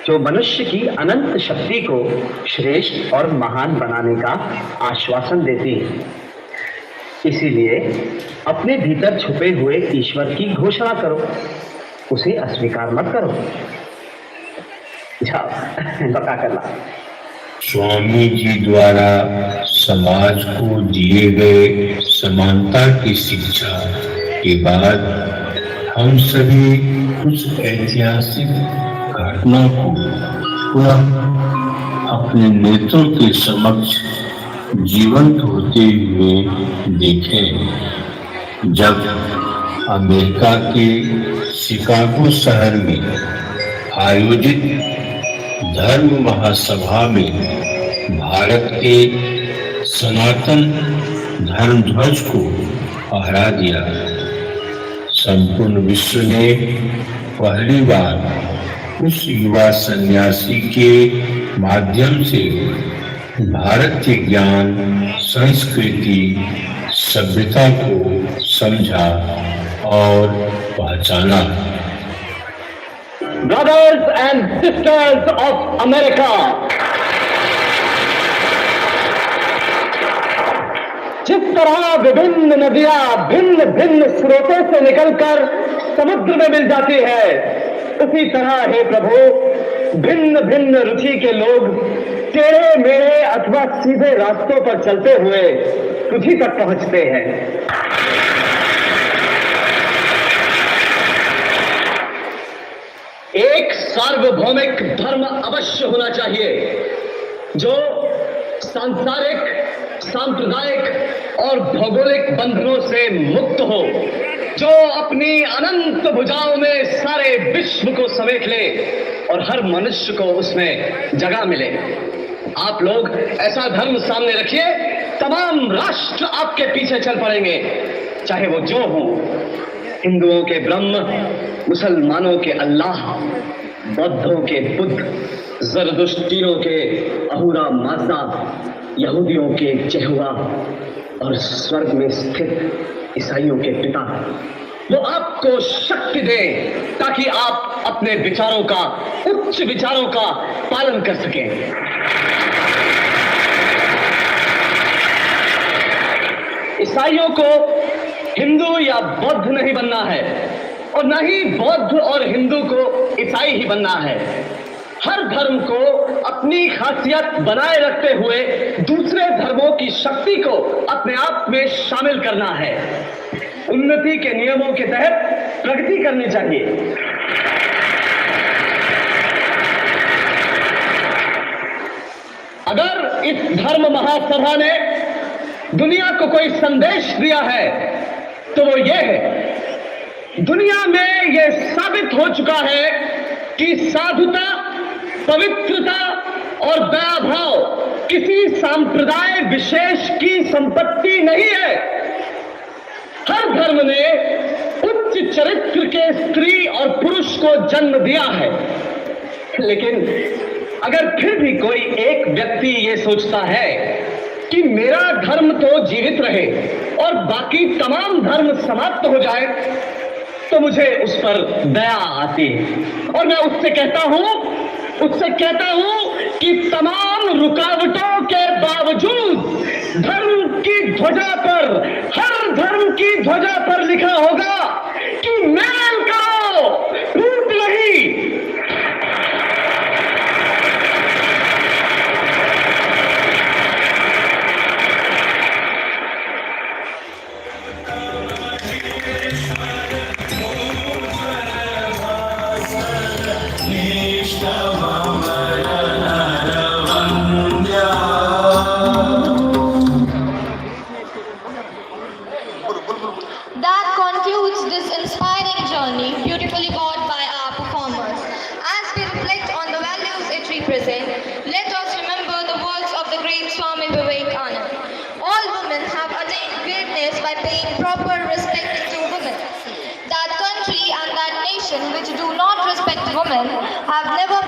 जो मनुष्य की अनंत शक्ति को श्रेष्ठ और महान बनाने का आश्वासन देती है। इसीलिए अपने भीतर छुपे हुए ईश्वर की घोषणा करो, उसे अस्वीकार मत करो। जाओ बता कर ला। स्वामी जी द्वारा समाज को दिए गए समानता की शिक्षा के बाद हम सभी कुछ ऐतिहासिक घटना को पुनः अपने नेत्रों के समक्ष जीवंत होते हुए देखें। जब अमेरिका के शिकागो शहर में आयोजित धर्म महासभा में भारत के सनातन धर्म ध्वज को फहरा दिया, संपूर्ण विश्व ने पहली बार उस युवा सन्यासी के माध्यम से भारत के ज्ञान, संस्कृति, सभ्यता को समझा और पहचाना। Brothers and sisters of America, जिस तरह विभिन्न नदियां भिन्न भिन्न स्रोतों से निकलकर समुद्र में मिल जाती है, उसी तरह हे प्रभु भिन्न भिन्न रुचि के लोग टेढ़े मेढ़े अथवा सीधे रास्तों पर चलते हुए तुझी तक पहुंचते हैं। एक सार्वभौमिक धर्म अवश्य होना चाहिए जो सांसारिक, सांप्रदायिक और भौगोलिक बंधनों से मुक्त हो, जो अपनी अनंत भुजाओं में सारे विश्व को समेट ले और हर मनुष्य को उसमें जगह मिले। आप लोग ऐसा धर्म सामने रखिए, तमाम राष्ट्र आपके पीछे चल पड़ेंगे, चाहे वो जो हो। हिंदुओं के ब्रह्म, मुसलमानों के अल्लाह, बौद्धों के बुद्ध, ज़रदुश्तियों के अहूरा माज़दा, यहूदियों के चेहुआ और स्वर्ग में स्थित ईसाइयों के पिता, वो आपको शक्ति दे ताकि आप अपने विचारों का, उच्च विचारों का पालन कर सकें। ईसाइयों को हिंदू या बौद्ध नहीं बनना है और न ही बौद्ध और हिंदू को ईसाई ही बनना है। हर धर्म को अपनी खासियत बनाए रखते हुए दूसरे धर्मों की शक्ति को अपने आप में शामिल करना है। उन्नति के नियमों के तहत प्रगति करनी चाहिए। अगर इस धर्म महासभा ने दुनिया को कोई संदेश दिया है तो वो ये है, दुनिया में ये साबित हो चुका है कि साधुता, पवित्रता और दया भाव किसी संप्रदाय विशेष की संपत्ति नहीं है। हर धर्म ने उच्च चरित्र के स्त्री और पुरुष को जन्म दिया है, लेकिन अगर फिर भी कोई एक व्यक्ति ये सोचता है कि मेरा धर्म तो जीवित रहे और बाकी तमाम धर्म समाप्त हो जाए, तो मुझे उस पर दया आती है और मैं उससे कहता हूं कि तमाम रुकावटों के बावजूद धर्म की ध्वजा पर, हर धर्म की ध्वजा पर लिखा होगा कि मेल करो, टूट नहीं। That concludes this inspiring journey, beautifully brought by our performers. As we reflect on the values it represents, let us remember the words of the great Swami Vivekananda. All women have attained greatness by paying proper respect to women. That country and that nation which do not respect women have never